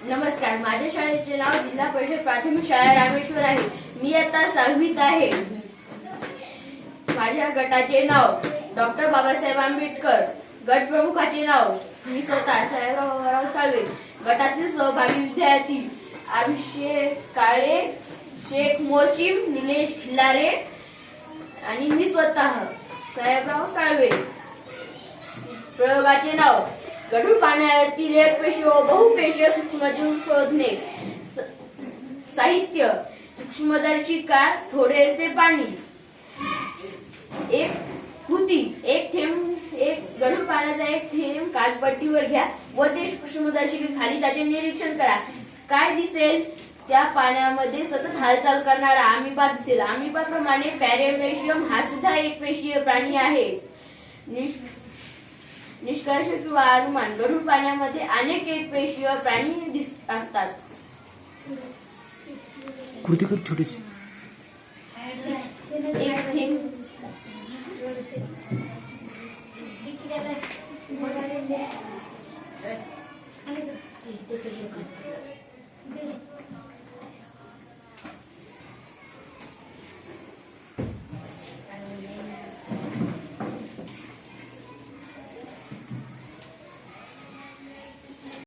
नमस्कार, माझ्या शाळेचे नाव जिल्हा परिषद प्राथमिक शाळा रामेश्वर आहे. मी आता 6वीत आहे. माझ्या गटाचे नाव डॉक्टर बाबासाहेब आंबेडकर. गट प्रमुखाचे नाव मी स्वतः साहेबराव साळवे. गटातील सहभागी विद्यार्थी अभिषेक काळे, शेख मोहसिन, निलेश खिल्लारे आणि मी स्वतः साहेबराव साळवे. प्रयोगाचे नाव गढूळ पाण्यातील एकपेशीय व बहुपेशीय सूक्ष्मजीव शोधणे. साहित्य सूक्ष्मदर्शिका, थोडेसे पाणी. एक कृती, एक गढूळ पाण्याचा एक थेंब काचपट्टीवर घ्या व ते सूक्ष्मदर्शिकेखाली त्याचे निरीक्षण करा. काय दिसेल? त्या पाण्यामध्ये सतत हालचाल करणारा अमिबा दिसेल. अमिबाप्रमाणे पॅरामेशियम हा सुद्धा एकपेशीय प्राणी आहे. निष्कर्ष किंवा अनुमान, गढूळ पाण्यामध्ये अनेक एकपेशीय प्राणी असतात. कृती कर छोटीशी. एक थेंब